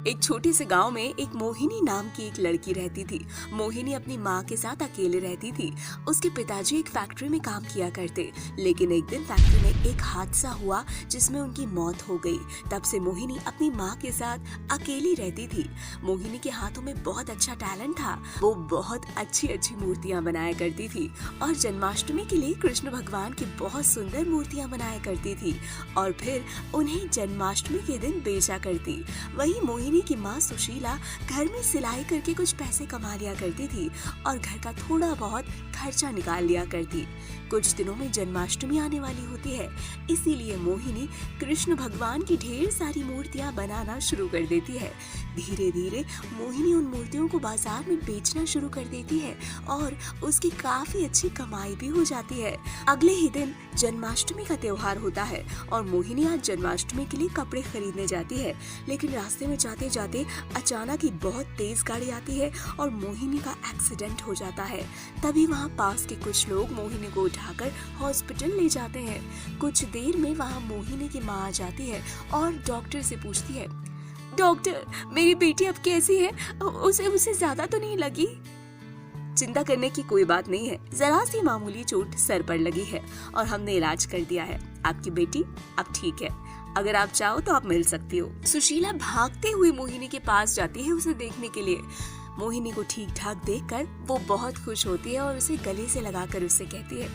एक छोटे से गांव में एक मोहिनी नाम की एक लड़की रहती थी। मोहिनी अपनी माँ के साथ अकेले रहती थी। उसके पिताजी एक फैक्ट्री में काम किया करते, लेकिन एक दिन फैक्ट्री में एक हादसा हुआ जिसमें उनकी मौत हो गई। तब से मोहिनी अपनी माँ के साथ अकेली रहती थी। मोहिनी के हाथों में बहुत अच्छा टैलेंट था। वो बहुत अच्छी अच्छी मूर्तियाँ बनाया करती थी और जन्माष्टमी के लिए कृष्ण भगवान की बहुत सुंदर मूर्तियाँ बनाया करती थी और फिर उन्हें जन्माष्टमी के दिन बेचा करती। वही मोहिनी की माँ सुशीला घर में सिलाई करके कुछ पैसे कमा लिया करती थी और घर का थोड़ा बहुत खर्चा निकाल लिया करती। कुछ दिनों में जन्माष्टमी आने वाली होती है, इसीलिए मोहिनी कृष्ण भगवान की ढेर सारी मूर्तियाँ बनाना शुरू कर देती है। धीरे धीरे मोहिनी उन मूर्तियों को बाजार में बेचना शुरू कर देती है और उसकी काफी अच्छी कमाई भी हो जाती है। अगले ही दिन जन्माष्टमी का त्योहार होता है और मोहिनी आज जन्माष्टमी के लिए कपड़े खरीदने जाती है, लेकिन रास्ते में जाते जाते अचानक ही बहुत तेज गाड़ी आती है और मोहिनी का एक्सीडेंट हो जाता है। तभी वहाँ पास के कुछ लोग मोहिनी को उठाकर हॉस्पिटल ले जाते हैं। कुछ देर में वहाँ मोहिनी की माँ आ जाती है और डॉक्टर से पूछती है, डॉक्टर मेरी बेटी अब कैसी है? उसे ज्यादा तो नहीं लगी? चिंता करने की कोई बात नहीं है, जरा सी मामूली चोट सर पर लगी है और हमने इलाज कर दिया है। आपकी बेटी अब ठीक है, अगर आप चाहो तो आप मिल सकती हो। सुशीला भागते हुए मोहिनी के पास जाती है उसे देखने के लिए। मोहिनी को ठीक ठाक देखकर वो बहुत खुश होती है और उसे गले से लगाकर उससे कहती है,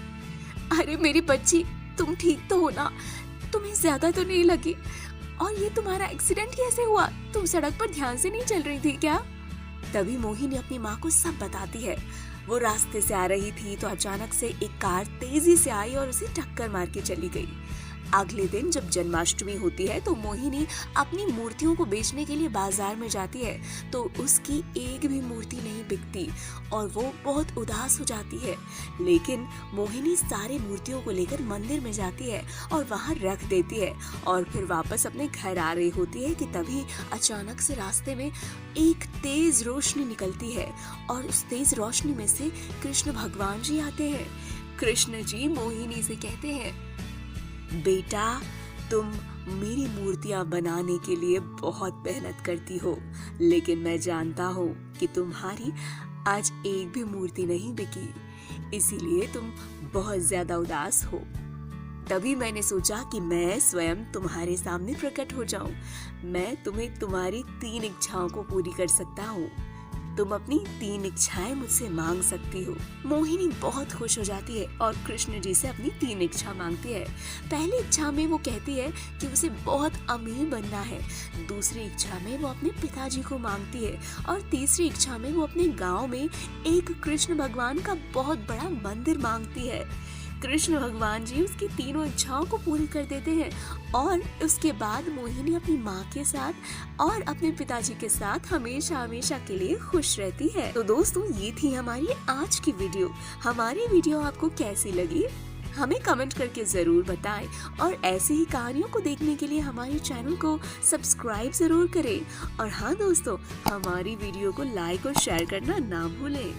अरे मेरी बच्ची, तुम ठीक तो हो ना? तुम्हें ज्यादा तो नहीं लगी? और ये तुम्हारा एक्सीडेंट कैसे हुआ? तुम सड़क पर ध्यान से नहीं चल रही थी क्या? तभी मोहिनी अपनी माँ को सब बताती है। वो रास्ते से आ रही थी तो अचानक से एक कार तेजी से आई और उसे टक्कर मार के चली गई। अगले दिन जब जन्माष्टमी होती है तो मोहिनी अपनी मूर्तियों को बेचने के लिए बाजार में जाती है तो उसकी एक भी मूर्ति नहीं बिकती और वो बहुत उदास हो जाती है। लेकिन मोहिनी सारी मूर्तियों को लेकर मंदिर में जाती है और वहाँ रख देती है और फिर वापस अपने घर आ रही होती है कि तभी अचानक से रास्ते में एक तेज रोशनी निकलती है और उस तेज रोशनी में से कृष्ण भगवान जी आते हैं। कृष्ण जी मोहिनी से कहते हैं, बेटा, तुम मेरी मूर्तियां बनाने के लिए बहुत मेहनत करती हो, लेकिन मैं जानता हूँ कि तुम्हारी आज एक भी मूर्ति नहीं बिकी, इसीलिए तुम बहुत ज्यादा उदास हो। तभी मैंने सोचा कि मैं स्वयं तुम्हारे सामने प्रकट हो जाऊं। मैं तुम्हें तुम्हारी 3 इच्छाओं को पूरी कर सकता हूँ। तुम अपनी 3 इच्छाएं मुझसे मांग सकती हो। मोहिनी बहुत खुश हो जाती है और कृष्ण जी से अपनी 3 इच्छा मांगती है। पहली इच्छा में वो कहती है कि उसे बहुत अमीर बनना है। दूसरी इच्छा में वो अपने पिताजी को मांगती है और तीसरी इच्छा में वो अपने गांव में एक कृष्ण भगवान का बहुत बड़ा मंदिर मांगती है। कृष्ण भगवान जी उसकी तीनों इच्छाओं को पूरी कर देते हैं और उसके बाद मोहिनी अपनी माँ के साथ और अपने पिताजी के साथ हमेशा हमेशा के लिए खुश रहती है। तो दोस्तों, ये थी हमारी आज की वीडियो। हमारी वीडियो आपको कैसी लगी हमें कमेंट करके जरूर बताएं और ऐसी ही कहानियों को देखने के लिए हमारे चैनल को सब्सक्राइब जरूर करें। और हाँ दोस्तों, हमारी वीडियो को लाइक और शेयर करना ना भूलें।